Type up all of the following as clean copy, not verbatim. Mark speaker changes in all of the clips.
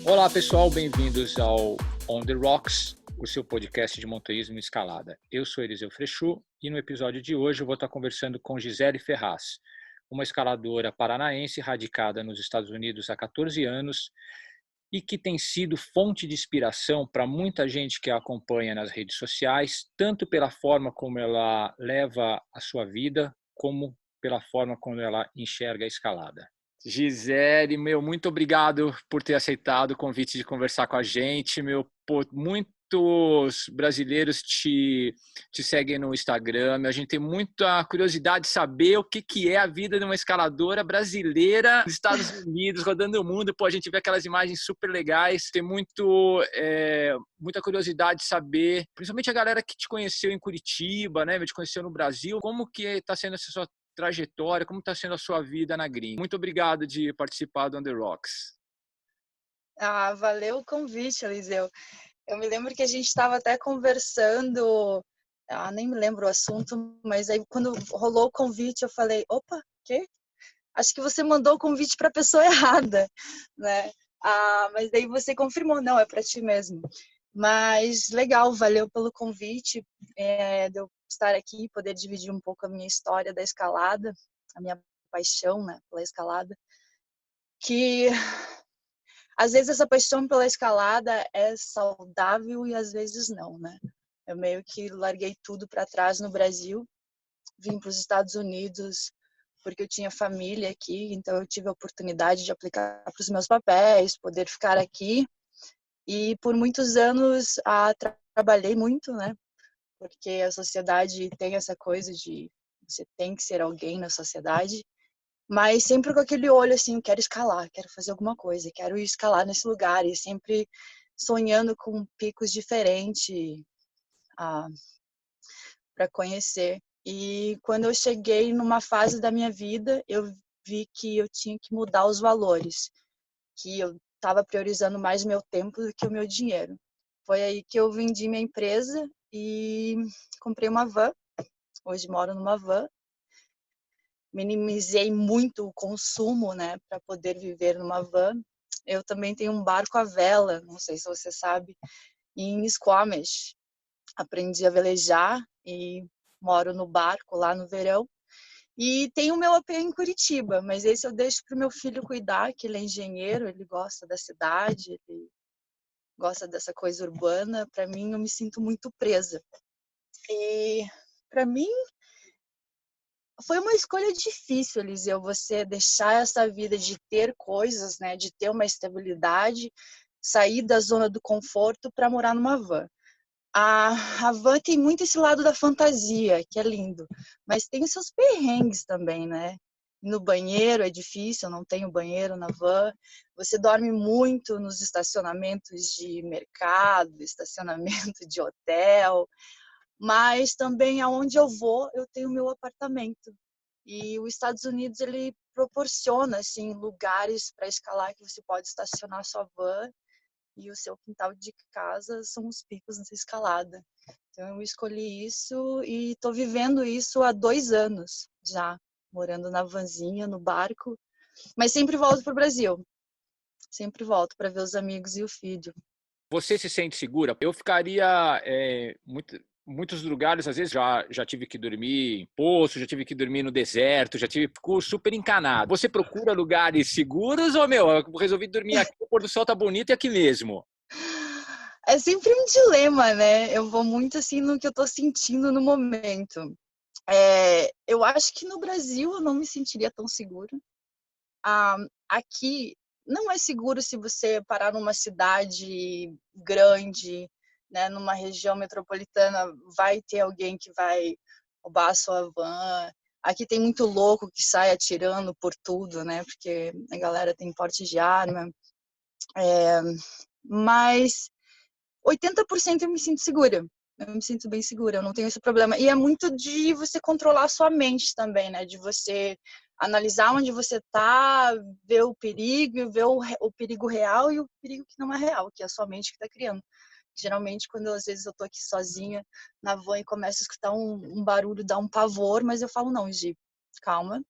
Speaker 1: Olá pessoal, bem-vindos ao On The Rocks, o seu podcast de montanhismo e escalada. Eu sou Eliseu Frechu e no episódio de hoje eu vou estar conversando com Gisele Ferraz, uma escaladora paranaense radicada nos Estados Unidos há 14 anos e que tem sido fonte de inspiração para muita gente que a acompanha nas redes sociais, tanto pela forma como ela leva a sua vida, como pela forma como ela enxerga a escalada. Gisele, muito obrigado por ter aceitado o convite de conversar com a gente. Muitos brasileiros te seguem no Instagram. A gente tem muita curiosidade de saber o que é a vida de uma escaladora brasileira nos Estados Unidos, rodando o mundo. A gente vê aquelas imagens super legais. Tem muita curiosidade de saber, principalmente a galera que te conheceu em Curitiba, né? Te conheceu no Brasil. Como que está sendo essa sua trajetória, como está sendo a sua vida na gringa. Muito obrigado de participar do On The Rocks.
Speaker 2: Valeu o convite, Eliseu. Eu me lembro que a gente estava até conversando, nem me lembro o assunto, mas aí quando rolou o convite eu falei, opa, quê? Acho que você mandou o convite para a pessoa errada, né? Mas daí você confirmou, não, é para ti mesmo. Mas legal, valeu pelo convite, de eu estar aqui, poder dividir um pouco a minha história da escalada, a minha paixão, né, pela escalada, que às vezes essa paixão pela escalada é saudável e às vezes não, né? Eu meio que larguei tudo para trás no Brasil, vim para os Estados Unidos porque eu tinha família aqui, então eu tive a oportunidade de aplicar para os meus papéis, poder ficar aqui. E por muitos anos trabalhei muito, né? Porque a sociedade tem essa coisa de você tem que ser alguém na sociedade. Mas sempre com aquele olho assim, quero escalar, quero fazer alguma coisa, quero ir escalar nesse lugar. E sempre sonhando com picos diferentes para conhecer. E quando eu cheguei numa fase da minha vida, eu vi que eu tinha que mudar os valores, que eu estava priorizando mais meu tempo do que o meu dinheiro. Foi aí que eu vendi minha empresa e comprei uma van. Hoje moro numa van. Minimizei muito o consumo, né, para poder viver numa van. Eu também tenho um barco à vela, não sei se você sabe, em Squamish. Aprendi a velejar e moro no barco lá no verão. E tenho o meu AP em Curitiba, mas esse eu deixo para o meu filho cuidar, que ele é engenheiro, ele gosta da cidade, ele gosta dessa coisa urbana. Para mim, eu me sinto muito presa. E para mim, foi uma escolha difícil, Eliseu, você deixar essa vida de ter coisas, né, de ter uma estabilidade, sair da zona do conforto para morar numa van. A van tem muito esse lado da fantasia, que é lindo, mas tem os seus perrengues também, né? No banheiro é difícil, eu não tenho banheiro na van. Você dorme muito nos estacionamentos de mercado, estacionamento de hotel, mas também aonde eu vou, eu tenho meu apartamento. E os Estados Unidos, ele proporciona assim lugares para escalar que você pode estacionar sua van e o seu quintal de casa são os picos da escalada. Então eu escolhi isso e estou vivendo isso há 2 anos já, morando na vanzinha, no barco, mas sempre volto para o Brasil. Sempre volto para ver os amigos e o filho.
Speaker 1: Você se sente segura? Eu ficaria muitos lugares, às vezes já tive que dormir em poço, já tive que dormir no deserto, ficou super encanado. Você procura lugares seguros ou, eu resolvi dormir aqui, o pôr do sol tá bonito e aqui mesmo?
Speaker 2: É sempre um dilema, né? Eu vou muito assim no que eu tô sentindo no momento. Eu acho que no Brasil eu não me sentiria tão segura. Aqui não é seguro se você parar numa cidade grande, né, numa região metropolitana, vai ter alguém que vai roubar a sua van. Aqui tem muito louco que sai atirando por tudo, né, porque a galera tem porte de arma. Mas 80% eu me sinto segura. Eu me sinto bem segura, eu não tenho esse problema. E é muito de você controlar a sua mente também, né? De você analisar onde você tá, ver o perigo, ver o perigo real e o perigo que não é real, que é a sua mente que tá criando. Geralmente, quando às vezes eu tô aqui sozinha na van e começo a escutar um barulho, dá um pavor, mas eu falo, não, Gi, calma. O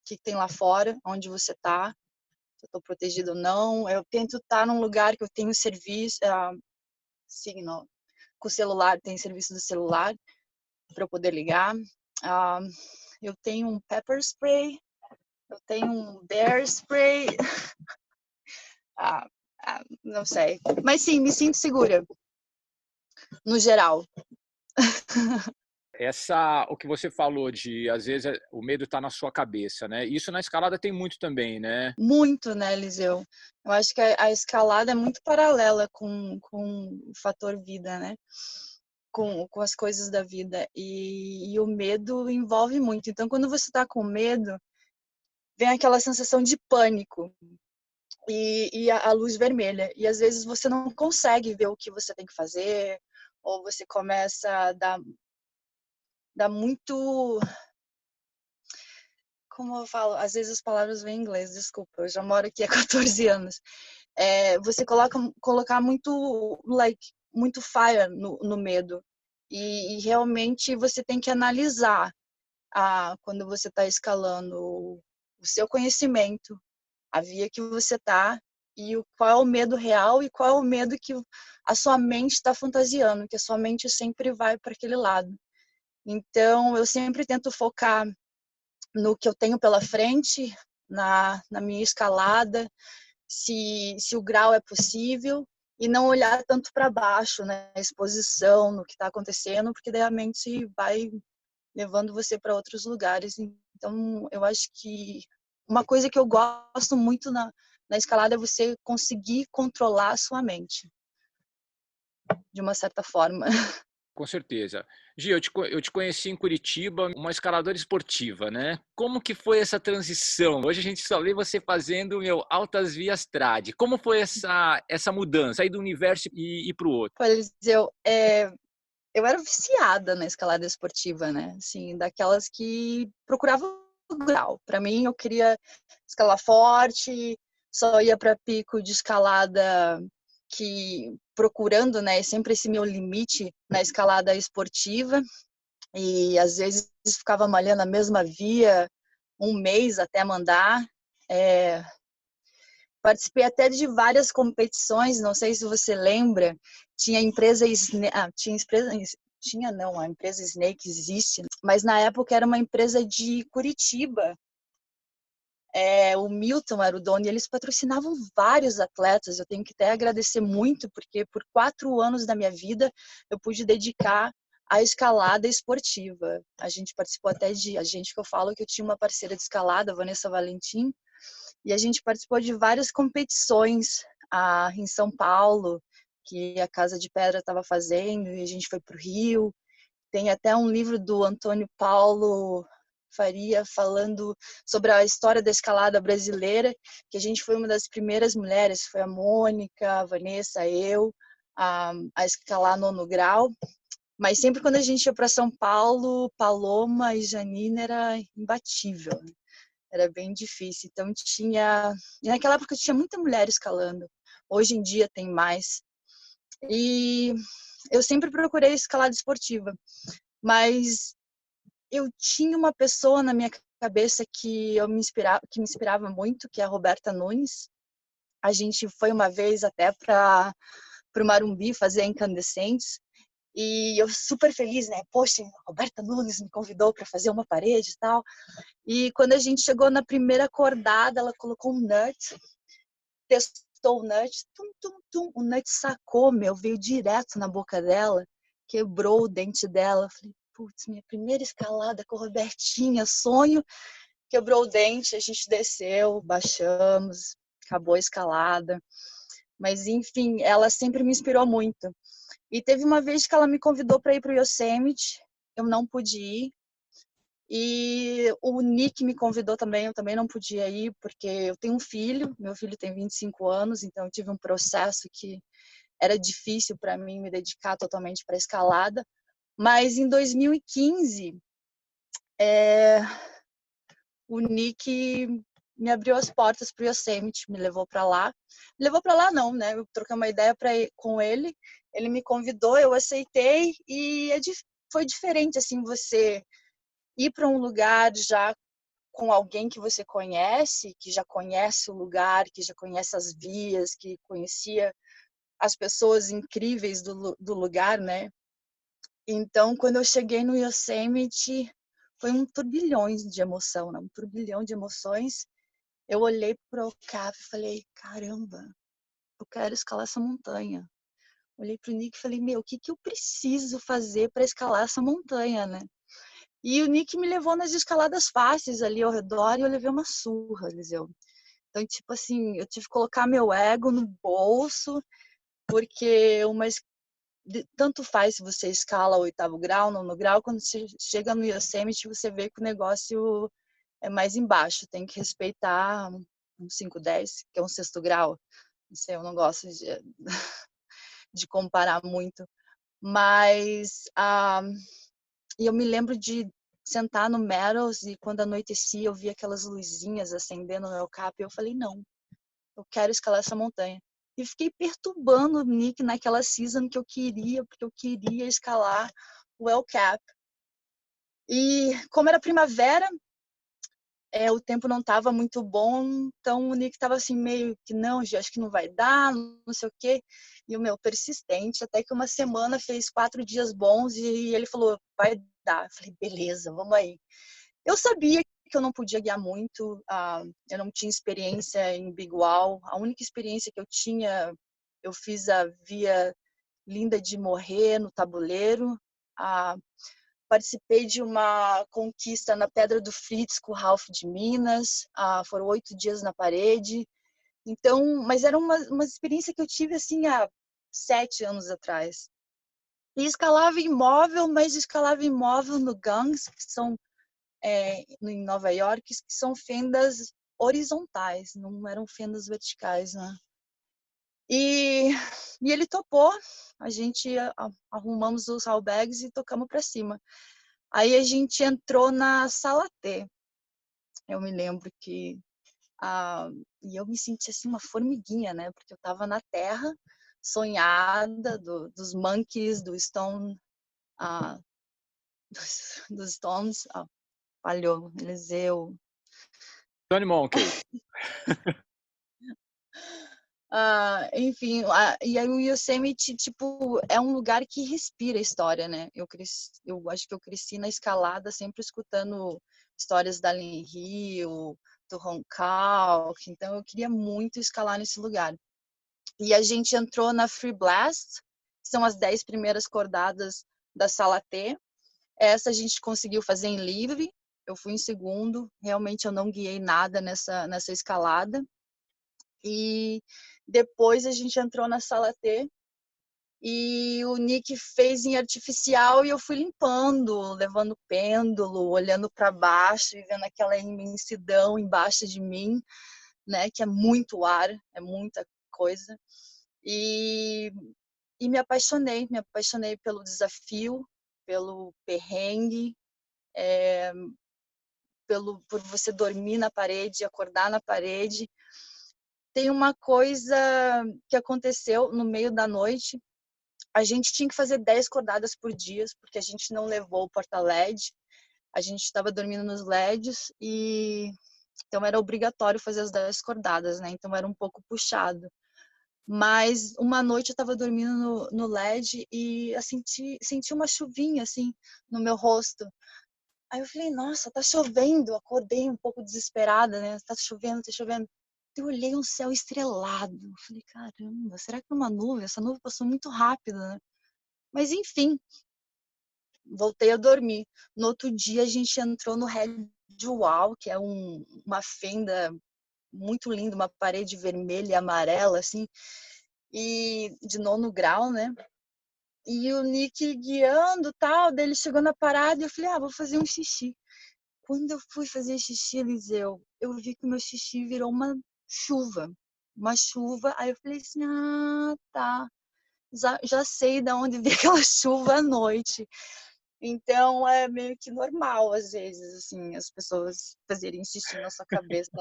Speaker 2: que tem lá fora? Onde você tá? se eu estou protegida ou não. Eu tento estar num lugar que eu tenho serviço, signal, com o celular, tem serviço do celular para eu poder ligar. Ah, eu tenho um pepper spray, eu tenho um bear spray. Não sei. Mas sim, me sinto segura, no geral.
Speaker 1: O que você falou de, às vezes, o medo está na sua cabeça, né? Isso na escalada tem muito também, né?
Speaker 2: Muito, né, Eliseu? Eu acho que a escalada é muito paralela com o fator vida, né? Com as coisas da vida. E o medo envolve muito. Então, quando você está com medo, vem aquela sensação de pânico e a luz vermelha. E às vezes você não consegue ver o que você tem que fazer, ou você começa a dar muito. Como eu falo, às vezes as palavras vêm em inglês, desculpa, eu já moro aqui há 14 anos. Você colocar muito fire no medo. E realmente você tem que analisar quando você está escalando o seu conhecimento, a via que você está, e qual é o medo real e qual é o medo que a sua mente está fantasiando, que a sua mente sempre vai para aquele lado. Então, eu sempre tento focar no que eu tenho pela frente, na minha escalada, se o grau é possível, e não olhar tanto para baixo, né, na exposição, no que está acontecendo, porque daí a mente vai levando você para outros lugares. Então, eu acho que uma coisa que eu gosto muito na escalada é você conseguir controlar a sua mente, de uma certa forma.
Speaker 1: Com certeza. Gi, eu te conheci em Curitiba, uma escaladora esportiva, né? Como que foi essa transição? Hoje a gente só vê você fazendo, altas vias trad. Como foi essa mudança, sair do universo e ir para o outro?
Speaker 2: Pois eu era viciada na escalada esportiva, né? Assim, daquelas que procurava o grau. Para mim, eu queria escalar forte, só ia para pico de escalada que procurando, né, sempre esse meu limite na escalada esportiva, e às vezes ficava malhando a mesma via um mês até mandar. É, Participei até de várias competições, não sei se você lembra, tinha empresa tinha não, a empresa Snake existe, mas na época era uma empresa de Curitiba. O Milton era o dono e eles patrocinavam vários atletas. Eu tenho que até agradecer muito, porque por 4 anos da minha vida eu pude dedicar à escalada esportiva. A gente participou até a gente que eu falo que eu tinha uma parceira de escalada, Vanessa Valentim, e a gente participou de várias competições em São Paulo, que a Casa de Pedra estava fazendo, e a gente foi para o Rio. Tem até um livro do Antônio Paulo Faria falando sobre a história da escalada brasileira, que a gente foi uma das primeiras mulheres, foi a Mônica, a Vanessa, eu, a escalar 9º grau. Mas sempre quando a gente ia para São Paulo, Paloma e Janina era imbatível. Era bem difícil. Então e naquela época tinha muita mulher escalando. Hoje em dia tem mais. E eu sempre procurei escalada esportiva, mas eu tinha uma pessoa na minha cabeça que me inspirava muito, que é a Roberta Nunes. A gente foi uma vez até para o Marumbi fazer a Incandescentes, e eu super feliz, né? Poxa, a Roberta Nunes me convidou para fazer uma parede e tal. E quando a gente chegou na primeira acordada, ela colocou um nut, testou o nut, tum, tum, tum, o nut sacou, veio direto na boca dela, quebrou o dente dela. Eu falei, putz, minha primeira escalada com a Robertinha, sonho, quebrou o dente, a gente desceu, baixamos, acabou a escalada. Mas, enfim, ela sempre me inspirou muito. E teve uma vez que ela me convidou para ir para o Yosemite, eu não pude ir. E o Nick me convidou também, eu também não podia ir, porque eu tenho um filho, meu filho tem 25 anos, então eu tive um processo que era difícil para mim me dedicar totalmente para a escalada. Mas em 2015, o Nick me abriu as portas para o Yosemite, me levou para lá. Me levou para lá não, né? Eu troquei uma ideia com ele, ele me convidou, eu aceitei e foi diferente assim você ir para um lugar já com alguém que você conhece, que já conhece o lugar, que já conhece as vias, que conhecia as pessoas incríveis do lugar, né? Então, quando eu cheguei no Yosemite, foi um turbilhão de emoção, né? Um turbilhão de emoções. Eu olhei para o Cap e falei, caramba, eu quero escalar essa montanha. Olhei para o Nick e falei, meu, o que que eu preciso fazer para escalar essa montanha, né? E o Nick me levou nas escaladas fáceis ali ao redor e eu levei uma surra, Eliseu. Então, tipo assim, eu tive que colocar meu ego no bolso, porque tanto faz se você escala o 8º grau, 9º grau, quando você chega no Yosemite, você vê que o negócio é mais embaixo, tem que respeitar um 5, 10, que é um 6º grau. Não sei, eu não gosto de comparar muito. Mas e eu me lembro de sentar no Meadows e quando anoitecia eu via aquelas luzinhas acendendo no meu cap e eu falei, não, eu quero escalar essa montanha. E fiquei perturbando o Nick naquela season que eu queria, porque eu queria escalar o El Cap. E como era primavera, o tempo não estava muito bom, então o Nick estava assim meio que não, acho que não vai dar, não sei o quê. E o meu persistente, até que uma semana fez 4 dias bons e ele falou, vai dar. Eu falei, beleza, vamos aí. Eu sabia que eu não podia guiar muito, eu não tinha experiência em Big Wall. A única experiência que eu tinha, eu fiz a via Linda de Morrer no tabuleiro. Participei de uma conquista na Pedra do Fritz com o Ralph de Minas. Foram 8 dias na parede. Então, mas era uma experiência que eu tive assim há 7 anos atrás. E escalava imóvel, mas escalava imóvel no Gangs, que são em Nova York, que são fendas horizontais, não eram fendas verticais, né? E ele topou, a gente arrumamos os bags e tocamos para cima. Aí a gente entrou na sala T. Eu me lembro que e eu me senti assim uma formiguinha, né? Porque eu estava na terra, sonhada dos Monkeys, do Stone, dos Stones, falhou, Eliseu.
Speaker 1: Tony Monkey.
Speaker 2: Enfim, e aí o Yosemite, tipo, é um lugar que respira história, né? Eu acho que eu cresci na escalada sempre escutando histórias da Lynn Hill, do Ron Kalk, então eu queria muito escalar nesse lugar. E a gente entrou na Free Blast, que são as 10 primeiras cordadas da Sala T. Essa a gente conseguiu fazer em livre, eu fui em segundo, realmente eu não guiei nada nessa escalada. E depois a gente entrou na sala T e o Nick fez em artificial e eu fui limpando, levando pêndulo, olhando para baixo e vendo aquela imensidão embaixo de mim, né, que é muito ar, é muita coisa. E me apaixonei pelo desafio, pelo perrengue, por você dormir na parede, acordar na parede. Tem uma coisa que aconteceu no meio da noite. A gente tinha que fazer 10 cordadas por dia, porque a gente não levou o porta-LED. A gente estava dormindo nos LEDs e então era obrigatório fazer as 10 cordadas, né? Então era um pouco puxado. Mas uma noite eu estava dormindo no LED e senti uma chuvinha assim no meu rosto. Aí eu falei, nossa, tá chovendo. Acordei um pouco desesperada, né? Tá chovendo, tá chovendo. Eu olhei um céu estrelado. Eu falei, caramba, será que é uma nuvem? Essa nuvem passou muito rápido, né? Mas enfim, voltei a dormir. No outro dia a gente entrou no Red Wall, que é uma fenda muito linda, uma parede vermelha e amarela, assim, e de 9º grau, né? E o Nick guiando, tal, daí ele chegou na parada e eu falei, vou fazer um xixi. Quando eu fui fazer xixi, Eliseu, eu vi que o meu xixi virou uma chuva. Uma chuva. Aí eu falei assim, tá. Já sei de onde veio aquela chuva à noite. Então é meio que normal, às vezes, assim, as pessoas fazerem xixi na sua cabeça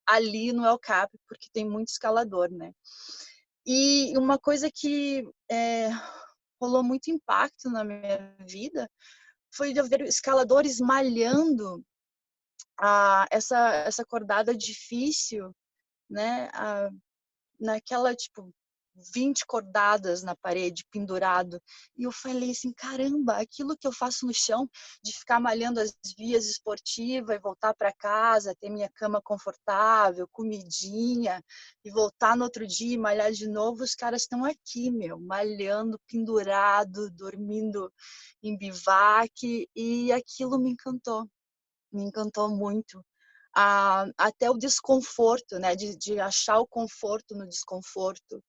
Speaker 2: ali no El Cap, porque tem muito escalador, né? E uma coisa que rolou muito impacto na minha vida foi de ver escaladores malhando essa acordada difícil, né, naquela, tipo, 20 cordadas na parede, pendurado. E eu falei assim: "Caramba, aquilo que eu faço no chão, de ficar malhando as vias esportivas e voltar para casa, ter minha cama confortável, comidinha, e voltar no outro dia e malhar de novo, os caras estão aqui, meu, malhando, pendurado, dormindo em bivac", e aquilo me encantou muito. Até o desconforto, né, de achar o conforto no desconforto.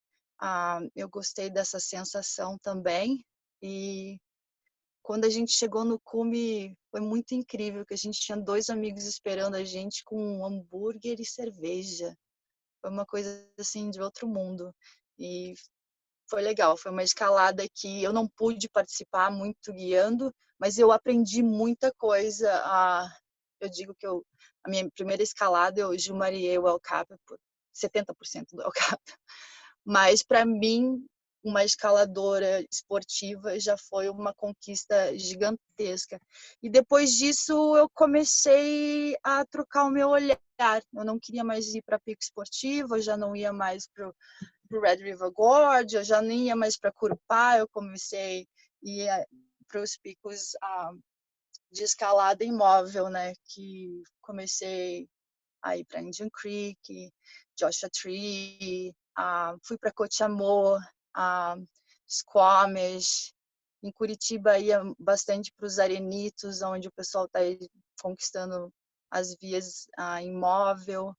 Speaker 2: Eu gostei dessa sensação também. E quando a gente chegou no cume, foi muito incrível, que a gente tinha 2 amigos esperando a gente com um hambúrguer e cerveja. Foi uma coisa, assim, de outro mundo. E foi legal, foi uma escalada que eu não pude participar muito guiando, mas eu aprendi muita coisa. Eu digo que a minha primeira escalada eu gilmariei o El Cap por 70% do El Cap. Mas para mim, uma escaladora esportiva já foi uma conquista gigantesca. E depois disso eu comecei a trocar o meu olhar. Eu não queria mais ir para pico esportivo, eu já não ia mais para o Red River Gorge, eu já nem ia mais para Curupá, eu comecei a ir para os picos de escalada imóvel, né? Que comecei a ir para Indian Creek, Joshua Tree, fui para Cochamó, Squamish. Em Curitiba ia bastante para os Arenitos, onde o pessoal está conquistando as vias imóvel.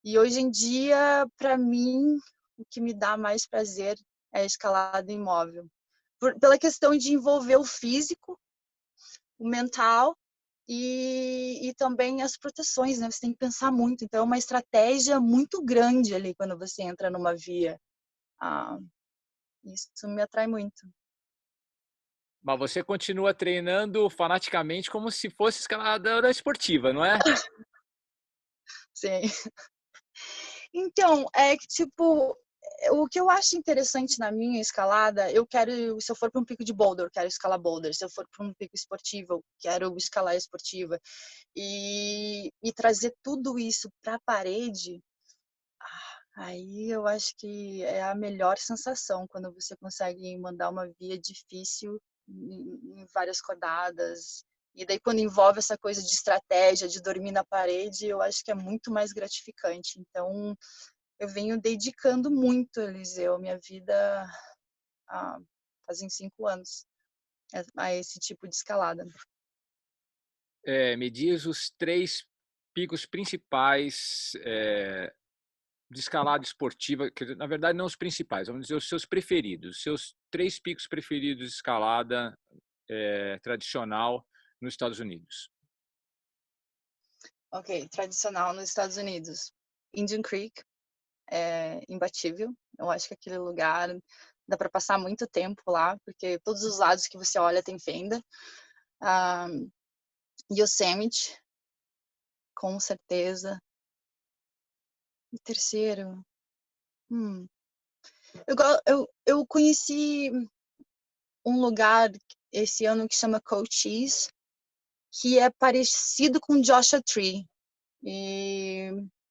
Speaker 2: E hoje em dia, para mim, o que me dá mais prazer é a escalada imóvel. Pela questão de envolver o físico, o mental e também as proteções, né? Você tem que pensar muito. Então, é uma estratégia muito grande ali quando você entra numa via. Ah, isso me atrai muito.
Speaker 1: Mas você continua treinando fanaticamente como se fosse escaladora esportiva, não é?
Speaker 2: Sim. Então, é que, tipo, o que eu acho interessante na minha escalada, se eu for para um pico de boulder, eu quero escalar boulder. Se eu for para um pico esportivo, eu quero escalar esportiva. E trazer tudo isso para a parede, aí eu acho que é a melhor sensação, quando você consegue mandar uma via difícil em várias cordadas. E daí, quando envolve essa coisa de estratégia, de dormir na parede, eu acho que é muito mais gratificante. Então, eu venho dedicando muito, Eliseu, minha vida há fazem 5 anos a esse tipo de escalada.
Speaker 1: Me diz os 3 picos principais, de escalada esportiva, quer dizer, na verdade não os principais, vamos dizer os seus preferidos, os seus 3 picos preferidos de escalada, tradicional nos Estados Unidos.
Speaker 2: Ok, tradicional nos Estados Unidos. Indian Creek é imbatível. Eu acho que aquele lugar dá para passar muito tempo lá, porque todos os lados que você olha tem fenda. Yosemite, com certeza. E terceiro, eu conheci um lugar esse ano que chama Cochise, que é parecido com Joshua Tree. E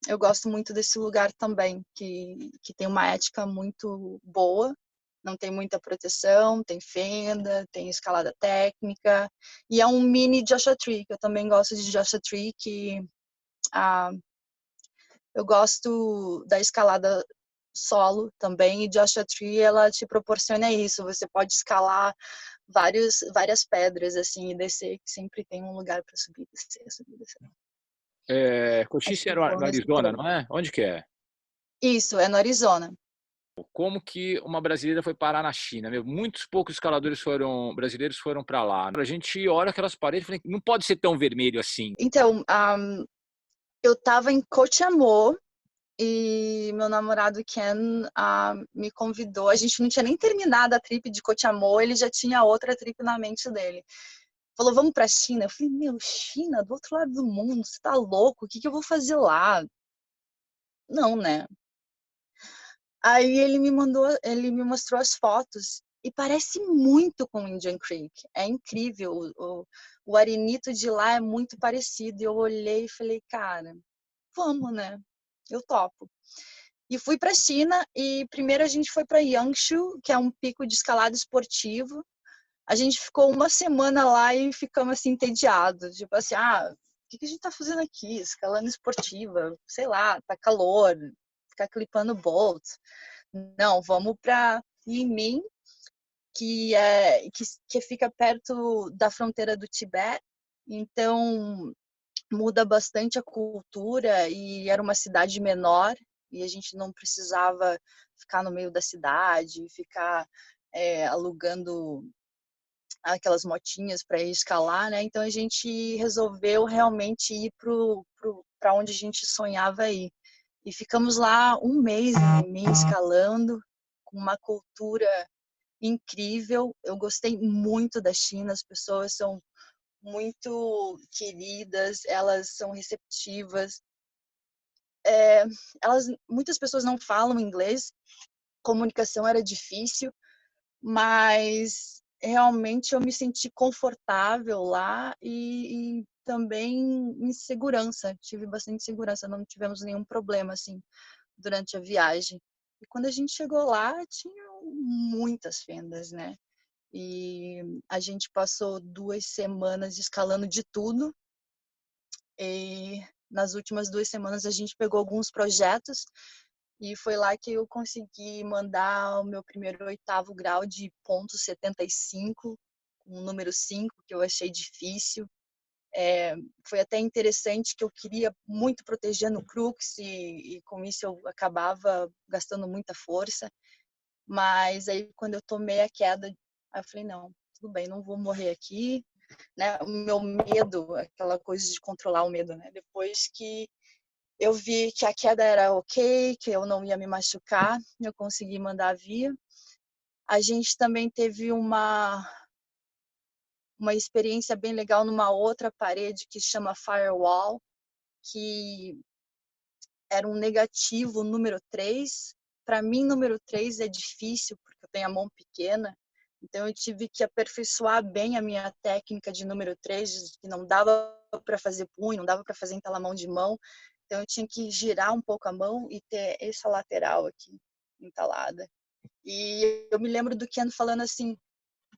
Speaker 2: eu gosto muito desse lugar também, que tem uma ética muito boa, não tem muita proteção, tem fenda, tem escalada técnica, e é um mini Joshua Tree, que eu também gosto de Joshua Tree, que eu gosto da escalada solo também, e Joshua Tree, ela te proporciona isso, você pode escalar várias pedras, assim, e descer, que sempre tem um lugar para subir, descer, subir, descer. Acho
Speaker 1: Cochise
Speaker 2: que
Speaker 1: era
Speaker 2: vou
Speaker 1: no
Speaker 2: nesses
Speaker 1: Arizona,
Speaker 2: três.
Speaker 1: não é? Onde que é?
Speaker 2: Isso, é no Arizona.
Speaker 1: Como que uma brasileira foi parar na China? Meu, muitos poucos escaladores brasileiros foram para lá. A gente olha aquelas paredes e fala, não pode ser tão vermelho assim.
Speaker 2: Então, eu estava em Cochamó e meu namorado Ken me convidou. A gente não tinha nem terminado a trip de Cochamó, ele já tinha outra trip na mente dele. Falou, vamos para a China? Eu falei, meu, China, do outro lado do mundo, você tá louco? O que que eu vou fazer lá? Não, né? Aí ele me mostrou as fotos e parece muito com Indian Creek. É incrível. O arenito de lá é muito parecido. E eu olhei e falei, cara, vamos, né? Eu topo. E fui para a China e primeiro a gente foi para Yangshu, que é um pico de escalada esportivo. A gente ficou uma semana lá e ficamos assim entediados. Tipo assim, o que a gente tá fazendo aqui? Escalando esportiva, sei lá, tá calor, ficar clipando Bolt. Não, vamos para Yiming, que fica perto da fronteira do Tibete. Então, muda bastante a cultura e era uma cidade menor e a gente não precisava ficar no meio da cidade, ficar alugando aquelas motinhas para ir escalar, né? Então a gente resolveu realmente ir para onde a gente sonhava ir. E ficamos lá um mês em mim escalando, com uma cultura incrível. Eu gostei muito da China, as pessoas são muito queridas, elas são receptivas. Muitas pessoas não falam inglês, comunicação era difícil, mas realmente eu me senti confortável lá e também em segurança. Tive bastante segurança, não tivemos nenhum problema assim durante a viagem. E quando a gente chegou lá, tinha muitas fendas, né? E a gente passou 2 semanas escalando de tudo. E nas últimas 2 semanas a gente pegou alguns projetos e foi lá que eu consegui mandar o meu primeiro 8º grau de ponto 75, com o número 5, que eu achei difícil. Foi até interessante que eu queria muito proteger no crux e com isso eu acabava gastando muita força. Mas aí quando eu tomei a queda, eu falei, não, tudo bem, não vou morrer aqui, né? O meu medo, aquela coisa de controlar o medo, né? Depois que eu vi que a queda era ok, que eu não ia me machucar, eu consegui mandar a via. A gente também teve uma experiência bem legal numa outra parede que chama Firewall, que era um negativo número 3. Para mim, número 3 é difícil, porque eu tenho a mão pequena, então eu tive que aperfeiçoar bem a minha técnica de número 3, que não dava para fazer punho, não dava para fazer entalamão de mão, então eu tinha que girar um pouco a mão e ter essa lateral aqui entalada. E eu me lembro do Ken falando assim,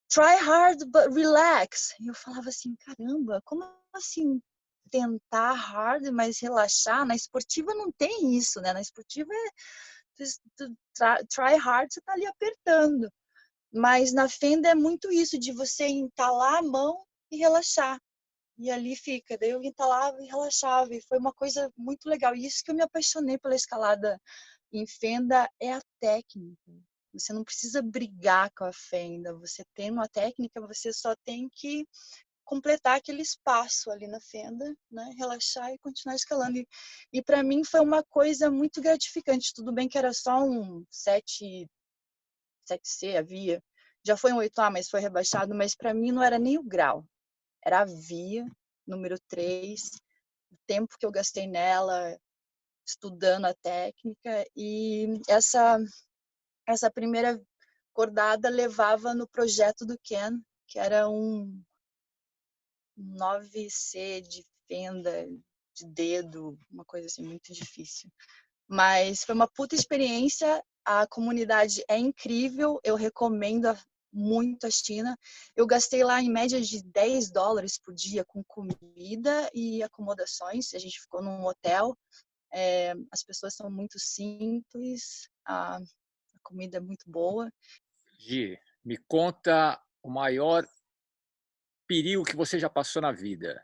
Speaker 2: try hard but relax. E eu falava assim, caramba, como assim tentar hard, mas relaxar? Na esportiva não tem isso, né? Na esportiva try hard, você tá ali apertando. Mas na fenda é muito isso, de você entalar a mão e relaxar. E ali fica. Daí eu entalava e relaxava. E foi uma coisa muito legal. E isso que eu me apaixonei pela escalada em fenda é a técnica. Você não precisa brigar com a fenda. Você tem uma técnica, você só tem que completar aquele espaço ali na fenda, né? Relaxar e continuar escalando. E para mim foi uma coisa muito gratificante. Tudo bem que era só um 7C havia. Já foi um 8A, mas foi rebaixado. Mas para mim não era nem o grau. Era a via, número 3. O tempo que eu gastei nela, estudando a técnica. E essa primeira cordada levava no projeto do Ken, que era um 9C de fenda, de dedo, uma coisa assim muito difícil. Mas foi uma puta experiência, a comunidade é incrível, eu recomendo muito a China. Eu gastei lá em média de $10 por dia com comida e acomodações, a gente ficou num hotel, as pessoas são muito simples, a comida é muito boa.
Speaker 1: Gi, me conta o maior perigo que você já passou na vida.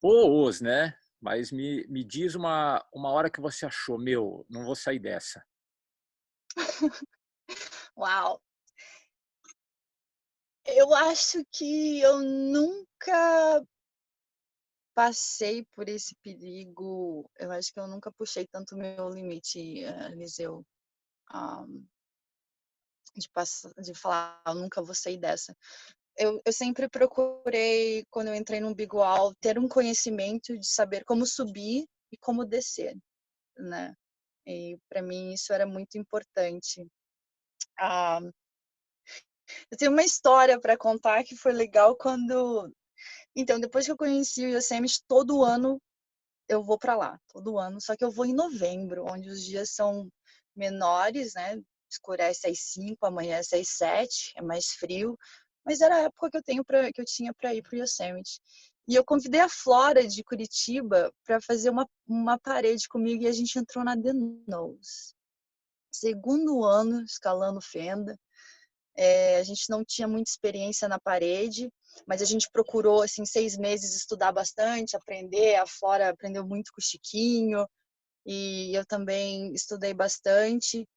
Speaker 1: Ou os, né? Mas me diz uma hora que você achou, meu, não vou sair dessa.
Speaker 2: Uau! Eu acho que eu nunca passei por esse perigo. Eu acho que eu nunca puxei tanto meu limite, Eliseu, ah, de falar, eu nunca vou sair dessa. Eu sempre procurei, quando eu entrei no Big Wall, ter um conhecimento de saber como subir e como descer, né? E para mim isso era muito importante. Ah, Eu tenho uma história para contar que foi legal quando então, depois que eu conheci o Yosemite, todo ano eu vou para lá, todo ano, só que eu vou em novembro, onde os dias são menores, né, escurece às 5, amanhece às 7, é mais frio, mas era a época que eu tinha para ir para o Yosemite. E eu convidei a Flora de Curitiba para fazer uma parede comigo e a gente entrou na The Nose. Segundo ano escalando fenda, a gente não tinha muita experiência na parede, mas a gente procurou, assim, 6 meses estudar bastante, aprender. A Flora aprendeu muito com o Chiquinho, e eu também estudei bastante.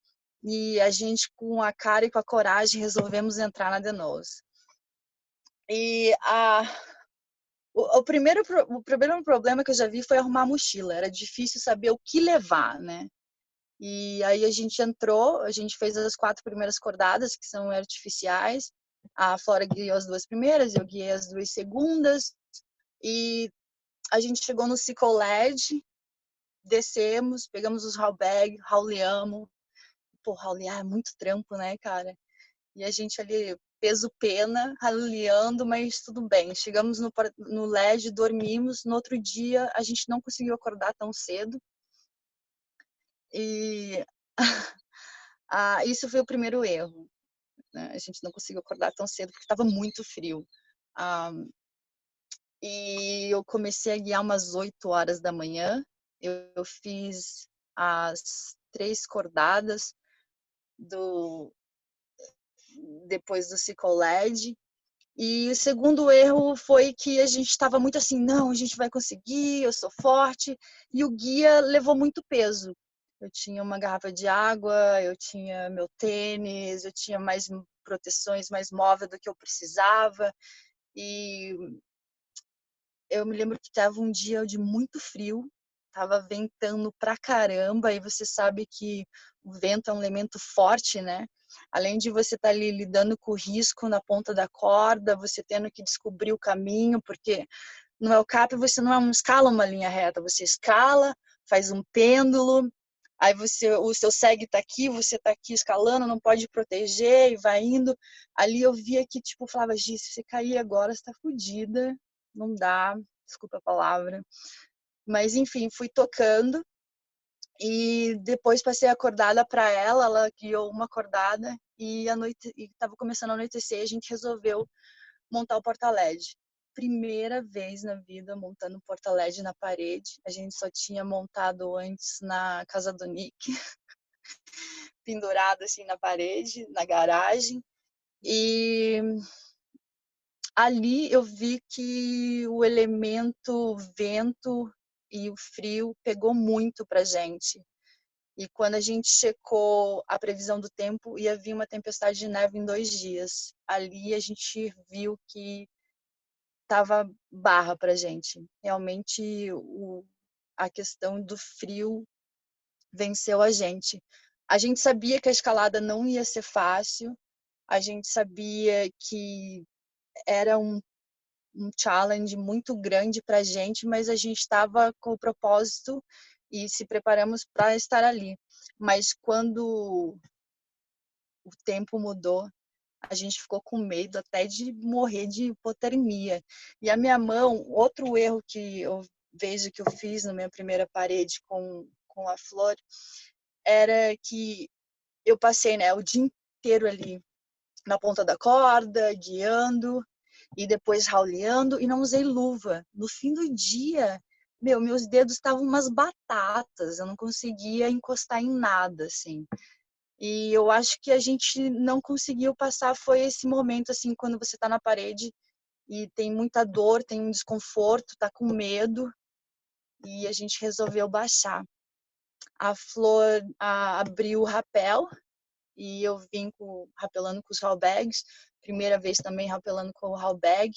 Speaker 2: E a gente, com a cara e com a coragem, resolvemos entrar na The Nose. E o primeiro problema que eu já vi foi arrumar a mochila. Era difícil saber o que levar, né? E aí a gente entrou, a gente fez as 4 primeiras cordadas, que são artificiais. A Flora guiou as 2 primeiras, eu guiei as 2 segundas. E a gente chegou no Cicoled, descemos, pegamos os bag, rauleamos. Pô, raulear é muito trampo, né, cara? E a gente ali, peso pena, rauleando, mas tudo bem. Chegamos no LED, dormimos. No outro dia, a gente não conseguiu acordar tão cedo. E isso foi o primeiro erro. Né? A gente não conseguiu acordar tão cedo porque estava muito frio. Ah, e eu comecei a guiar umas 8 horas da manhã. Eu fiz as 3 cordadas do depois do Cicoled. E o segundo erro foi que a gente estava muito assim, não, a gente vai conseguir, eu sou forte. E o guia levou muito peso. Eu tinha uma garrafa de água, eu tinha meu tênis, eu tinha mais proteções, mais móvel do que eu precisava. E eu me lembro que estava um dia de muito frio, estava ventando pra caramba, e você sabe que o vento é um elemento forte, né? Além de você estar ali lidando com o risco na ponta da corda, você tendo que descobrir o caminho, porque no El Cap você não escala uma linha reta, você escala, faz um pêndulo, aí o seu segue tá aqui, você tá aqui escalando, não pode proteger e vai indo. Ali eu via que, tipo, falava, Gi, se você cair agora, você tá fodida, não dá, desculpa a palavra. Mas enfim, fui tocando e depois passei a acordada para ela guiou uma acordada e a noite estava começando a anoitecer, a gente resolveu montar o porta-LED. Primeira vez na vida montando um porta-LED na parede. A gente só tinha montado antes na casa do Nick, pendurado assim na parede, na garagem. E ali eu vi que o elemento vento e o frio pegou muito pra gente. E quando a gente checou a previsão do tempo, ia vir uma tempestade de neve em 2 dias. Ali a gente viu que tava barra pra gente. Realmente a questão do frio venceu a gente. A gente sabia que a escalada não ia ser fácil, a gente sabia que era um challenge muito grande pra gente, mas a gente estava com o propósito e se preparamos para estar ali. Mas quando o tempo mudou, a gente ficou com medo até de morrer de hipotermia. E a minha mão, outro erro que eu vejo que eu fiz na minha primeira parede com a Flor, era que eu passei, né, o dia inteiro ali na ponta da corda, guiando, e depois rauleando, e não usei luva. No fim do dia, meus dedos estavam umas batatas, eu não conseguia encostar em nada, assim. E eu acho que a gente não conseguiu passar foi esse momento, assim, quando você está na parede e tem muita dor, tem um desconforto, tá com medo, e a gente resolveu baixar. A Flor abriu o rapel e eu vim rapelando com os bags. Primeira vez também rapelando com o bag.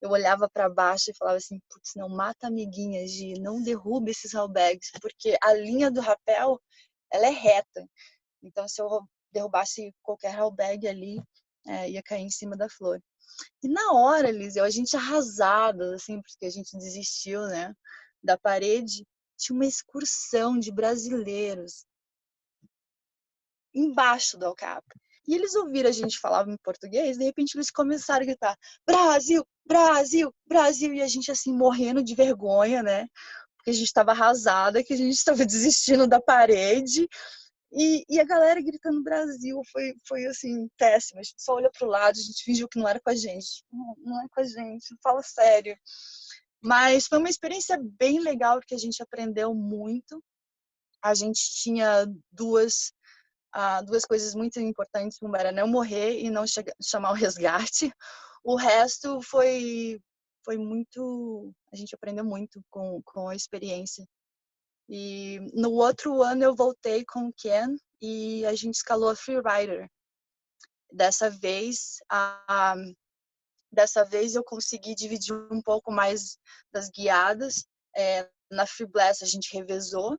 Speaker 2: Eu olhava para baixo e falava assim, putz, não mata amiguinha, Gi, não derruba esses bags, porque a linha do rapel, ela é reta. Então, se eu derrubasse qualquer bag ali, ia cair em cima da Flor. E na hora, Eliseu, a gente arrasada, assim, porque a gente desistiu, né, da parede, tinha uma excursão de brasileiros embaixo do Alcap. E eles ouviram a gente falar em português, de repente eles começaram a gritar: Brasil, Brasil, Brasil! E a gente assim morrendo de vergonha, né? Porque a gente estava arrasada, que a gente estava desistindo da parede. E a galera gritando Brasil foi assim, péssimo. A gente só olha pro lado, a gente fingiu que não era com a gente. Não, não é com a gente, fala sério. Mas foi uma experiência bem legal, porque a gente aprendeu muito. A gente tinha duas coisas muito importantes. Uma era não morrer e não chamar o resgate. O resto foi muito... A gente aprendeu muito com a experiência. E no outro ano eu voltei com o Ken e a gente escalou a Freerider. Dessa vez, dessa vez eu consegui dividir um pouco mais das guiadas. Na Free Blast a gente revezou.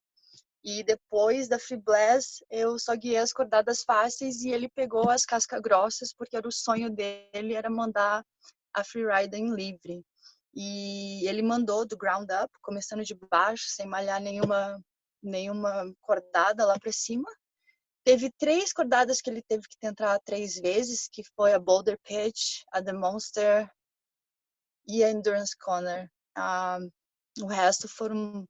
Speaker 2: E depois da Free Blast, eu só guiei as cordadas fáceis e ele pegou as cascas grossas, porque era o sonho dele, era mandar a Freerider em livre. E ele mandou do ground up, começando de baixo, sem malhar nenhuma cordada lá para cima. Teve 3 cordadas que ele teve que tentar 3 vezes, que foi a Boulder Pitch, a The Monster e a Endurance Corner. O resto foram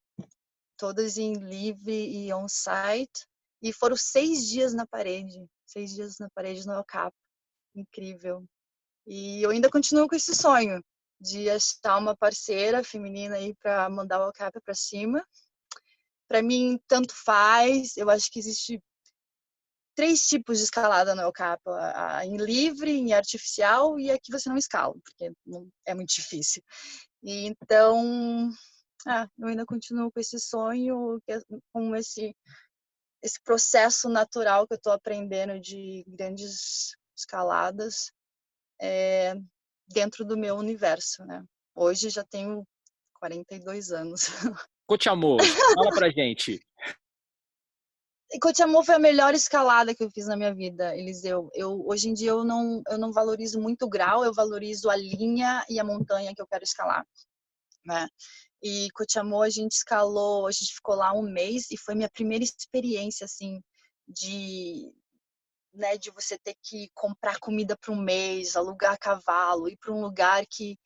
Speaker 2: todas em livre e on-site. E foram 6 dias na parede. 6 dias na parede no El Cap. Incrível. E eu ainda continuo com esse sonho de achar uma parceira feminina aí para mandar o El Cap para cima. Para mim, tanto faz. Eu acho que existe 3 tipos de escalada no El Cap. Em livre, em artificial e a que você não escala, porque é muito difícil. E então, eu ainda continuo com esse sonho, com esse processo natural que eu estou aprendendo de grandes escaladas dentro do meu universo, né? Hoje já tenho 42 anos.
Speaker 1: Coach fala pra gente.
Speaker 2: E Coachamô foi a melhor escalada que eu fiz na minha vida, Eliseu. Hoje em dia eu não valorizo muito o grau, eu valorizo a linha e a montanha que eu quero escalar, né? E Coachamô a gente escalou, a gente ficou lá um mês e foi minha primeira experiência, assim, de você ter que comprar comida para um mês, alugar cavalo, ir para um lugar que...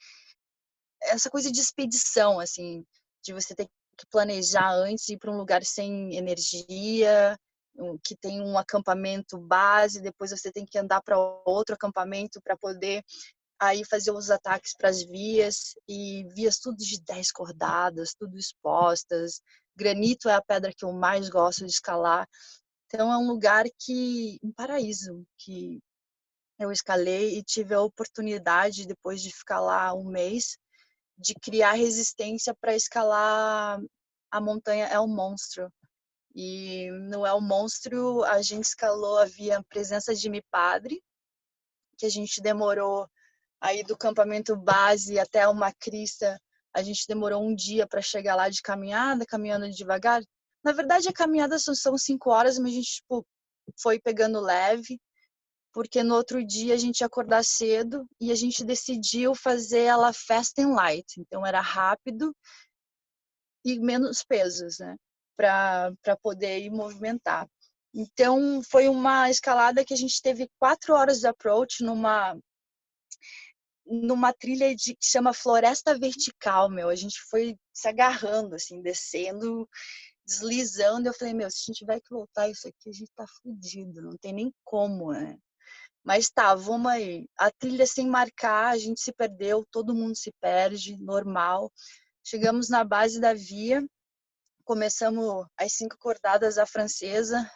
Speaker 2: Essa coisa de expedição, assim, de você ter que planejar antes, ir para um lugar sem energia, que tem um acampamento base, depois você tem que andar para outro acampamento para poder aí fazer os ataques para as vias, e vias tudo de 10 cordadas, tudo expostas. Granito é a pedra que eu mais gosto de escalar. Então é um lugar um paraíso, que eu escalei e tive a oportunidade, depois de ficar lá um mês, de criar resistência para escalar a montanha El Monstro. E no El Monstro a gente escalou a via Presença de Mi Padre, que a gente demorou aí do campamento base até uma crista, a gente demorou um dia para chegar lá de caminhada, caminhando devagar. Na verdade, a caminhada são 5 horas, mas a gente foi pegando leve, porque no outro dia a gente ia acordar cedo e a gente decidiu fazer ela fast and light. Então era rápido e menos pesos, né? Para poder ir movimentar. Então foi uma escalada que a gente teve 4 horas de approach numa trilha que chama Floresta Vertical, meu. A gente foi se agarrando, assim, descendo, deslizando. Eu falei, meu, se a gente tiver que voltar isso aqui, a gente tá fudido, não tem nem como, né? Mas tá, vamos aí. A trilha sem marcar, a gente se perdeu, todo mundo se perde, normal. Chegamos na base da via, começamos as 5 cordadas à francesa.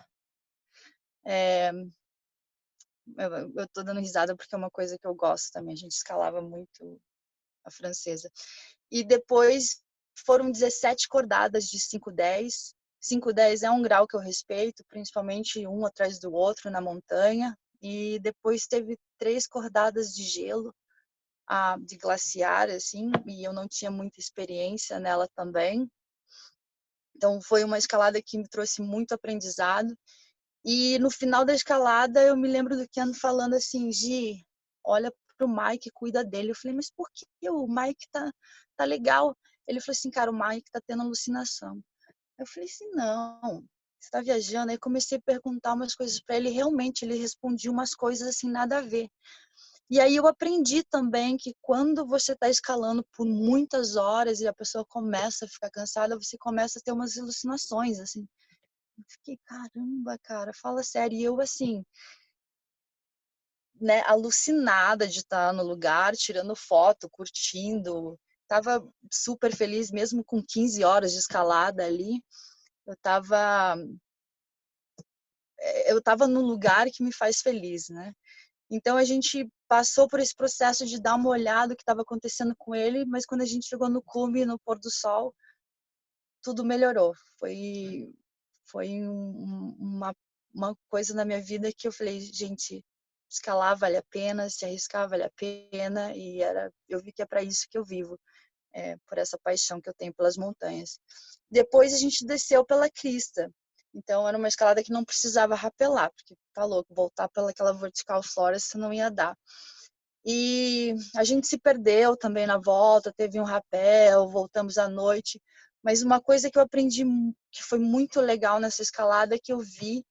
Speaker 2: Eu tô dando risada porque é uma coisa que eu gosto também. A gente escalava muito a francesa. E depois foram 17 cordadas de 5-10. 5-10 é um grau que eu respeito, principalmente um atrás do outro na montanha. E depois teve 3 cordadas de gelo, de glaciar, assim, e eu não tinha muita experiência nela também. Então foi uma escalada que me trouxe muito aprendizado. E no final da escalada eu me lembro do Ken falando assim, Gi, olha pro Mike, cuida dele. Eu falei, mas por que o Mike tá legal? Ele falou assim, cara, o Mike tá tendo alucinação. Eu falei assim, não, Você tá viajando? Aí comecei a perguntar umas coisas para ele, realmente ele respondia umas coisas assim nada a ver. E aí eu aprendi também que quando você está escalando por muitas horas e a pessoa começa a ficar cansada, você começa a ter umas alucinações, assim. Eu fiquei, caramba, cara, fala sério. E eu, assim, né, alucinada de estar no lugar, tirando foto, curtindo. Tava super feliz, mesmo com 15 horas de escalada ali. Eu tava, eu tava num lugar que me faz feliz, né? Então a gente passou por esse processo de dar uma olhada o que estava acontecendo com ele, mas quando a gente chegou no cume, no pôr do sol, tudo melhorou. Foi uma coisa na minha vida que eu falei, gente, escalar vale a pena, se arriscar vale a pena, e eu vi que é para isso que eu vivo, por essa paixão que eu tenho pelas montanhas. Depois a gente desceu pela crista. Então era uma escalada que não precisava rapelar, porque tá louco, voltar pelaquela vertical floresta não ia dar. E a gente se perdeu também na volta, teve um rapel, voltamos à noite. Mas uma coisa que eu aprendi que foi muito legal nessa escalada é que eu vi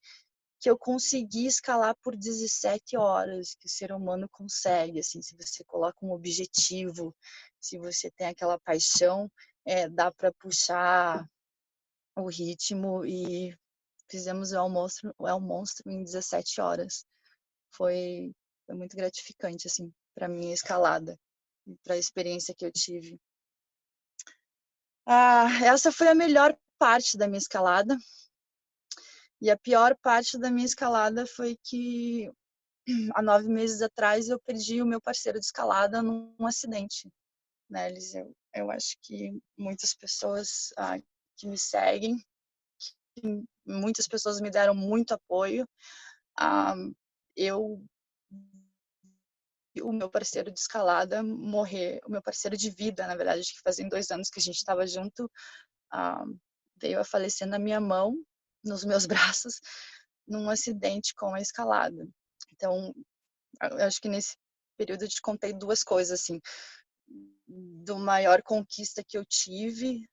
Speaker 2: que eu consegui escalar por 17 horas, que o ser humano consegue, assim, se você coloca um objetivo, se você tem aquela paixão, dá para puxar o ritmo e fizemos o El Monstro em 17 horas. Foi, foi muito gratificante, assim, para minha escalada e para a experiência que eu tive. Essa foi a melhor parte da minha escalada. E a pior parte da minha escalada foi que há 9 meses atrás eu perdi o meu parceiro de escalada num acidente, né, Elis? Eu acho que muitas pessoas que me seguem, muitas pessoas me deram muito apoio. Eu o meu parceiro de escalada morrer, o meu parceiro de vida, na verdade, que fazem 2 anos que a gente estava junto, veio a falecer na minha mão, nos meus braços, num acidente com a escalada. Então, eu acho que nesse período eu te contei 2 coisas, assim, do maior conquista que eu tive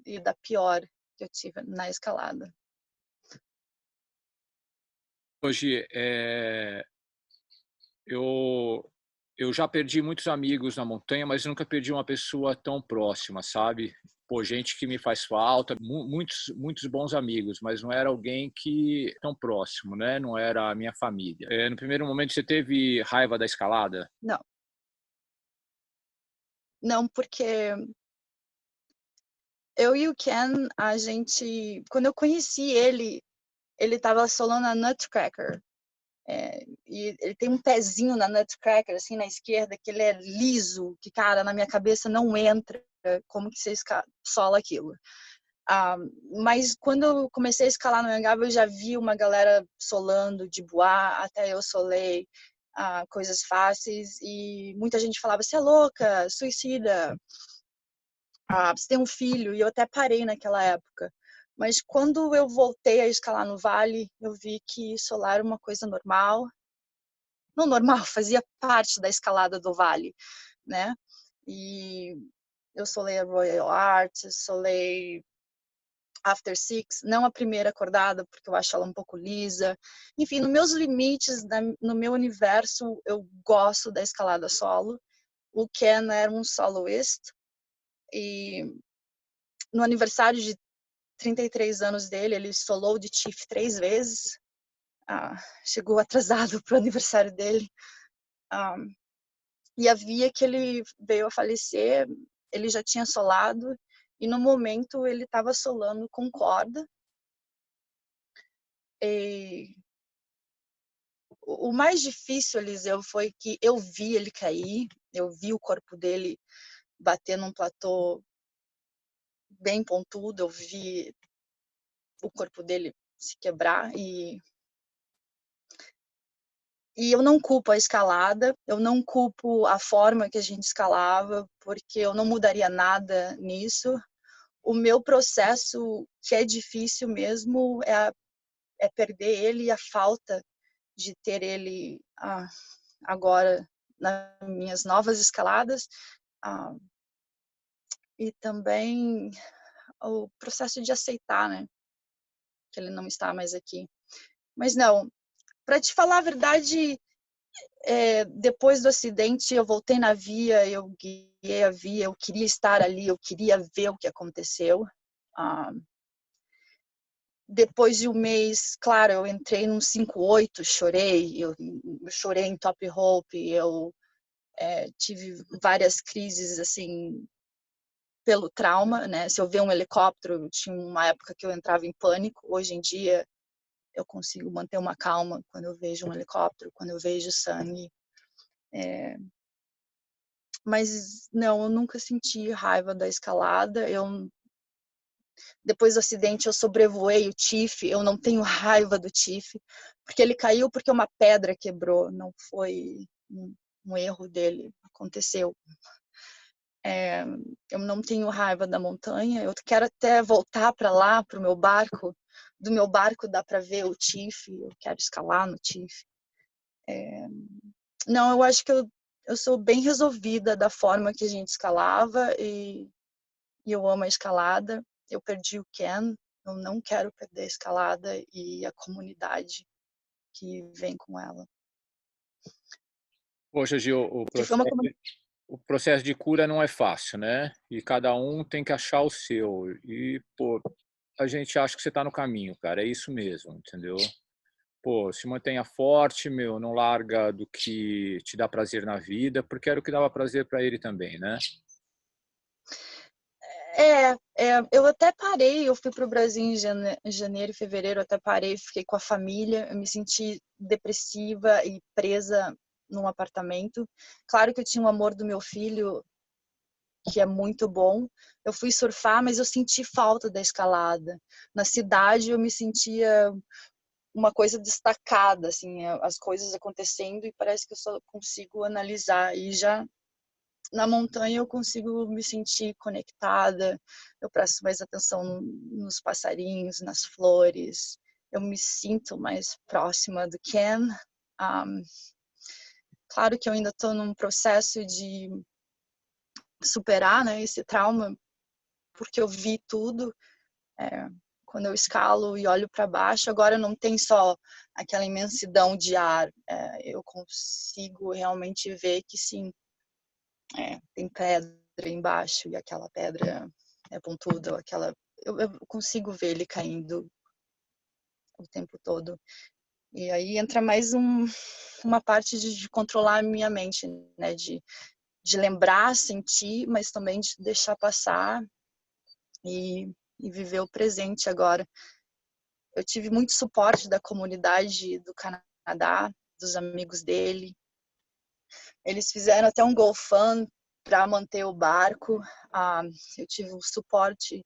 Speaker 2: e da pior que eu tive na escalada.
Speaker 1: Hoje, eu eu já perdi muitos amigos na montanha, mas nunca perdi uma pessoa tão próxima, sabe. Pô, gente que me faz falta, muitos bons amigos, mas não era alguém que tão próximo, né, não era a minha família. No primeiro momento você teve raiva da escalada?
Speaker 2: Não, não, porque eu e o Ken, a gente, quando eu conheci ele estava solando a Nutcracker. E ele tem um pezinho na Nutcracker, assim, na esquerda, que ele é liso, que, cara, na minha cabeça não entra como que você sola aquilo. Mas quando eu comecei a escalar no Anhangaba, eu já vi uma galera solando de boa, até eu solei coisas fáceis, e muita gente falava, você é louca, suicida, você tem um filho, e eu até parei naquela época. Mas quando eu voltei a escalar no vale, eu vi que solar era uma coisa normal. Não normal, fazia parte da escalada do vale, né? E eu solei a Royal Arts, solei After Six, não a primeira acordada, porque eu acho ela um pouco lisa. Enfim, nos meus limites, no meu universo, eu gosto da escalada solo. O Ken era um soloist, e no aniversário de 33 anos dele, ele solou de Chief 3 vezes. Chegou atrasado para o aniversário dele. E havia que ele veio a falecer, ele já tinha solado, e no momento ele estava solando com corda. E o mais difícil, Eliseu, foi que eu vi ele cair, eu vi o corpo dele bater num platô bem pontudo, eu vi o corpo dele se quebrar, e eu não culpo a escalada, eu não culpo a forma que a gente escalava, porque eu não mudaria nada nisso. O meu processo, que é difícil mesmo, é perder ele, e a falta de ter ele agora nas minhas novas escaladas, e também o processo de aceitar, né, que ele não está mais aqui. Mas não, para te falar a verdade, depois do acidente eu voltei na via, eu guiei a via, eu queria estar ali, eu queria ver o que aconteceu. Depois de um mês, claro, eu entrei num 5-8, chorei, eu chorei em top rope, eu tive várias crises, assim, pelo trauma, né? Se eu ver um helicóptero, tinha uma época que eu entrava em pânico. Hoje em dia, eu consigo manter uma calma quando eu vejo um helicóptero, quando eu vejo sangue. Mas não, eu nunca senti raiva da escalada. Depois do acidente, eu sobrevoei o Tiff. Eu não tenho raiva do Tiff, porque ele caiu porque uma pedra quebrou. Não foi um erro dele. Aconteceu. Eu não tenho raiva da montanha. Eu quero até voltar para lá, para o meu barco. Do meu barco dá para ver o Tiff. Eu quero escalar no Tiff. Não, eu acho que eu sou bem resolvida da forma que a gente escalava e eu amo a escalada. Eu perdi o Ken, eu não quero perder a escalada e a comunidade que vem com ela.
Speaker 1: Poxa, Gil,
Speaker 2: Que foi uma
Speaker 1: o processo de cura não é fácil, né? E cada um tem que achar o seu. E, pô, a gente acha que você está no caminho, cara. É isso mesmo, entendeu? Pô, se mantenha forte, meu, não larga do que te dá prazer na vida, porque era o que dava prazer para ele também, né?
Speaker 2: eu até parei, eu fui para o Brasil em janeiro e fevereiro, eu até parei, fiquei com a família, eu me senti depressiva e presa num apartamento. Claro que eu tinha o amor do meu filho, que é muito bom. Eu fui surfar, mas eu senti falta da escalada. Na cidade eu me sentia uma coisa destacada, assim, as coisas acontecendo e parece que eu só consigo analisar. E já na montanha eu consigo me sentir conectada, eu presto mais atenção nos passarinhos, nas flores, eu me sinto mais próxima do Ken. Claro que eu ainda estou num processo de superar, né, esse trauma, porque eu vi tudo. Quando eu escalo e olho para baixo, agora não tem só aquela imensidão de ar, eu consigo realmente ver que sim, tem pedra embaixo e aquela pedra é pontuda, eu consigo ver ele caindo o tempo todo. E aí entra mais uma parte de controlar a minha mente, né, de lembrar, sentir, mas também de deixar passar e viver o presente agora. Eu tive muito suporte da comunidade do Canadá, dos amigos dele. Eles fizeram até um GoFund para manter o barco. Eu tive um suporte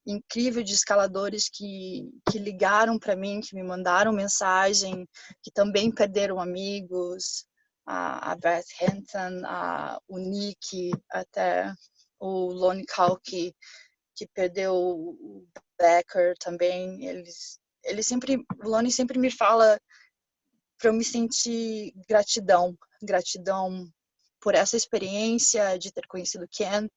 Speaker 2: incrível de escaladores que ligaram para mim, que me mandaram mensagem, que também perderam amigos. A Beth Henton, o Nick, até o Lonnie Kalki, que perdeu o Becker também. O Lonnie sempre me fala para eu me sentir gratidão por essa experiência de ter conhecido Ken.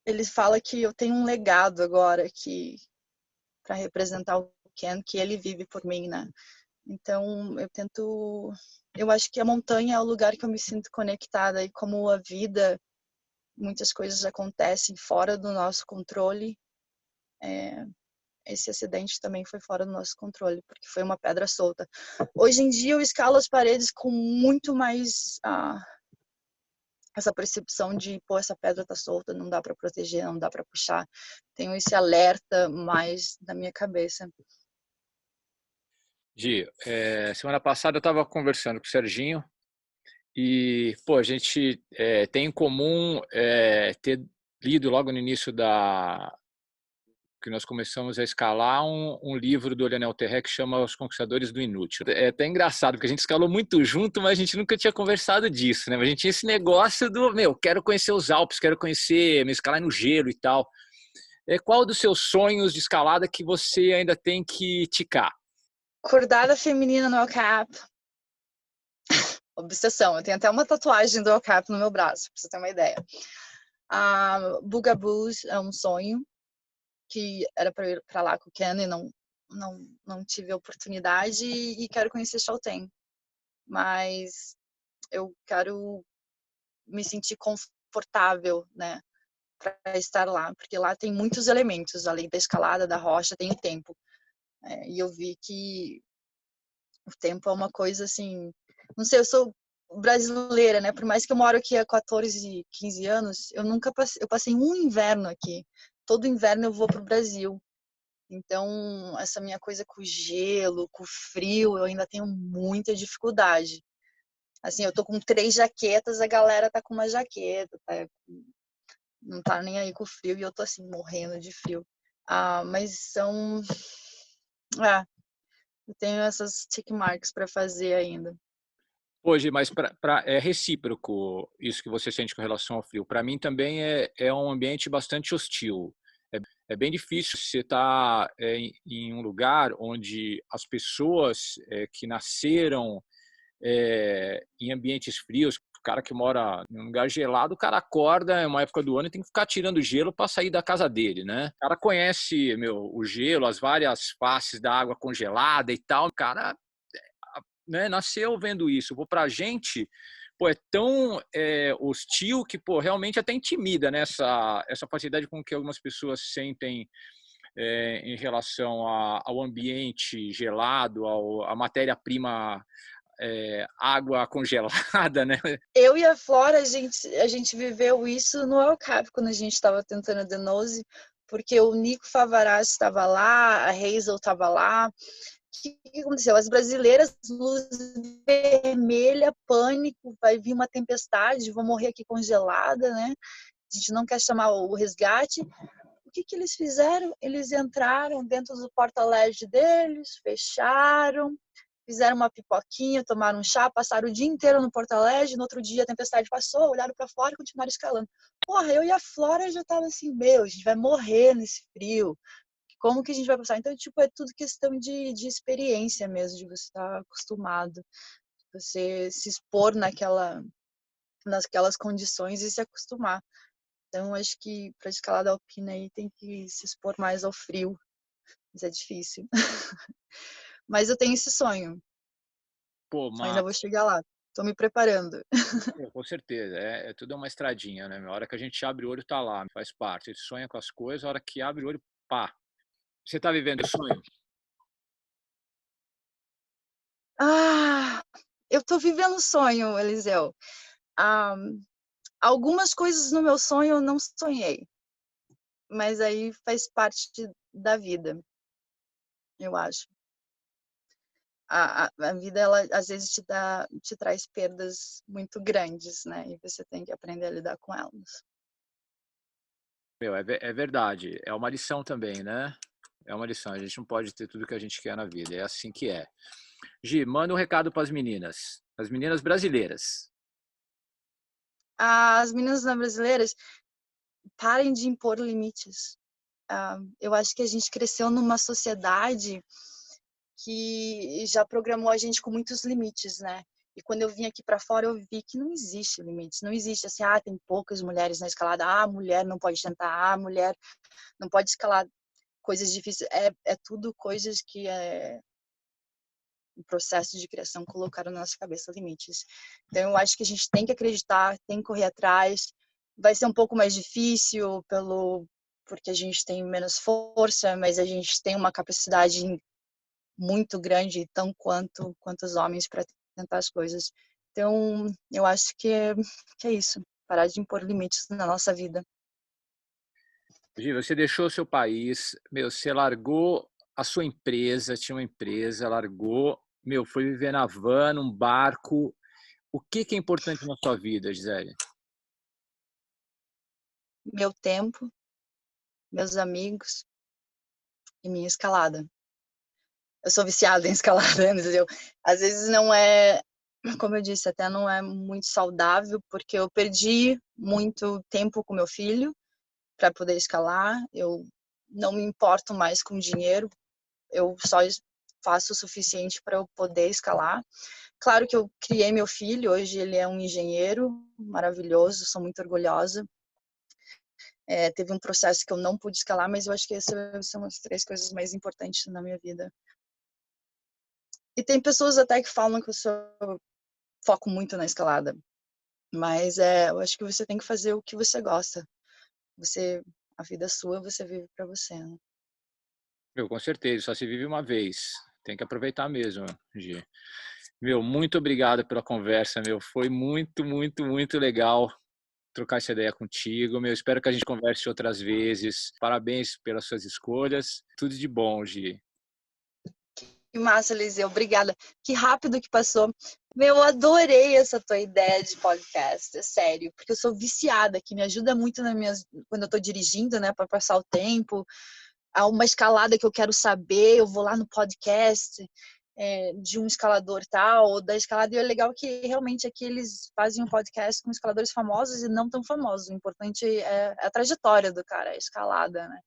Speaker 2: Ele fala que eu tenho um legado agora para representar o Ken, que ele vive por mim, né? Então eu acho que a montanha é o lugar que eu me sinto conectada, e como a vida, muitas coisas acontecem fora do nosso controle. Esse acidente também foi fora do nosso controle, porque foi uma pedra solta. Hoje em dia eu escalo as paredes com muito mais essa percepção de, pô, essa pedra tá solta, não dá para proteger, não dá para puxar. Tenho esse alerta mais na minha cabeça.
Speaker 1: Gi, semana passada eu estava conversando com o Serginho e, pô, a gente tem em comum ter lido logo no início que nós começamos a escalar um livro do Lionel Terré que chama Os Conquistadores do Inútil. É até engraçado, porque a gente escalou muito junto, mas a gente nunca tinha conversado disso, né? A gente tinha esse negócio do, quero conhecer os Alpes, quero conhecer, me escalar no gelo e tal. Qual dos seus sonhos de escalada que você ainda tem que ticar?
Speaker 2: Cordada feminina no El Cap. Obsessão. Eu tenho até uma tatuagem do El Cap no meu braço, pra você ter uma ideia. Bugaboos é um sonho. que era para ir para lá com o Ken e não tive a oportunidade e quero conhecer Chaltén. Mas eu quero me sentir confortável, né, para estar lá, porque lá tem muitos elementos, além da escalada, da rocha, tem o tempo. E eu vi que o tempo é uma coisa assim, não sei, eu sou brasileira, né? Por mais que eu moro aqui há 14, 15 anos, eu passei um inverno aqui. Todo inverno eu vou pro Brasil. Então, essa minha coisa com o gelo, com o frio, eu ainda tenho muita dificuldade. Assim, eu tô com 3 jaquetas, a galera tá com uma jaqueta, tá? Não tá nem aí com o frio e eu tô assim, morrendo de frio. Mas são. Eu tenho essas tick marks para fazer ainda.
Speaker 1: Hoje, mas é recíproco isso que você sente com relação ao frio. Para mim também é um ambiente bastante hostil. É bem difícil você estar em um lugar onde as pessoas que nasceram em ambientes frios, o cara que mora em um lugar gelado, o cara acorda em uma época do ano e tem que ficar tirando gelo para sair da casa dele, né? O cara conhece, o gelo, as várias faces da água congelada e tal. O cara, né, nasceu vendo isso. Pra gente, pô, é tão hostil que, pô, realmente até intimida, né, essa facilidade com que algumas pessoas sentem em relação ao ambiente gelado, à matéria-prima, água congelada, né?
Speaker 2: Eu e a Flora, a gente viveu isso no El Cap, quando a gente estava tentando a Denose, porque o Nico Favarazzi estava lá, a Hazel estava lá. O que aconteceu? As brasileiras, luz vermelha, pânico, vai vir uma tempestade, vou morrer aqui congelada, né? A gente não quer chamar o resgate. O que eles fizeram? Eles entraram dentro do porta-LED deles, fecharam, fizeram uma pipoquinha, tomaram um chá, passaram o dia inteiro no porta-LED, no outro dia a tempestade passou, olharam para fora e continuaram escalando. Porra, eu e a Flora já tava assim, meu, a gente vai morrer nesse frio. Como que a gente vai passar? Então, tipo, é tudo questão de experiência mesmo, de você estar acostumado, você se expor naquelas condições e se acostumar. Então, acho que para escalada alpina aí tem que se expor mais ao frio, mas é difícil. Mas eu tenho esse sonho.
Speaker 1: Pô,
Speaker 2: Ainda vou chegar lá. Tô me preparando.
Speaker 1: com certeza, tudo uma estradinha, né? A hora que a gente abre o olho, tá lá, faz parte. Ele sonha com as coisas, a hora que abre o olho, pá. Você tá vivendo o sonho?
Speaker 2: Eu tô vivendo o sonho, Eliseu. Algumas coisas no meu sonho eu não sonhei, mas aí faz parte da vida, eu acho. A vida, ela às vezes te traz perdas muito grandes, né? E você tem que aprender a lidar com elas.
Speaker 1: É verdade. É uma lição também, né? É uma lição. A gente não pode ter tudo que a gente quer na vida. É assim que é. Gi, manda um recado para as meninas brasileiras.
Speaker 2: As meninas brasileiras, parem de impor limites. Eu acho que a gente cresceu numa sociedade que já programou a gente com muitos limites, né? E quando eu vim aqui para fora, eu vi que não existe limites. Não existe assim, tem poucas mulheres na escalada, mulher não pode tentar, mulher não pode escalar coisas difíceis. É tudo coisas que o processo de criação colocaram na nossa cabeça limites. Então, eu acho que a gente tem que acreditar, tem que correr atrás. Vai ser um pouco mais difícil porque a gente tem menos força, mas a gente tem uma capacidade muito grande, tão quanto os homens, para tentar as coisas. Então, eu acho que é isso. Parar de impor limites na nossa vida.
Speaker 1: Gi, você deixou o seu país, você largou a sua empresa, tinha uma empresa, largou, foi viver na van, num barco. O que é importante na sua vida, Gisele?
Speaker 2: Meu tempo, meus amigos e minha escalada. Eu sou viciada em escalada, entendeu? Às vezes não é, como eu disse, até não é muito saudável, porque eu perdi muito tempo com meu filho para poder escalar. Eu não me importo mais com dinheiro, eu só faço o suficiente para eu poder escalar. Claro que eu criei meu filho, hoje ele é um engenheiro maravilhoso, sou muito orgulhosa. Teve um processo que eu não pude escalar, mas eu acho que essas são as 3 coisas mais importantes na minha vida. E tem pessoas até que falam que eu foco muito na escalada, mas eu acho que você tem que fazer o que você gosta. A vida é sua, você vive para você, né?
Speaker 1: Meu, com certeza, só se vive uma vez. Tem que aproveitar mesmo, Gi. Meu, muito obrigado pela conversa, meu. Foi muito, muito, muito legal trocar essa ideia contigo, meu. Espero que a gente converse outras vezes. Parabéns pelas suas escolhas. Tudo de bom, Gi.
Speaker 2: Que massa, Eliseu, obrigada. Que rápido que passou. Meu, eu adorei essa tua ideia de podcast, é sério, porque eu sou viciada, que me ajuda muito quando eu tô dirigindo, né, para passar o tempo. Há uma escalada que eu quero saber, eu vou lá no podcast de um escalador tal, ou da escalada, e é legal que realmente aqui eles fazem um podcast com escaladores famosos e não tão famosos. O importante é a trajetória do cara, a escalada, né?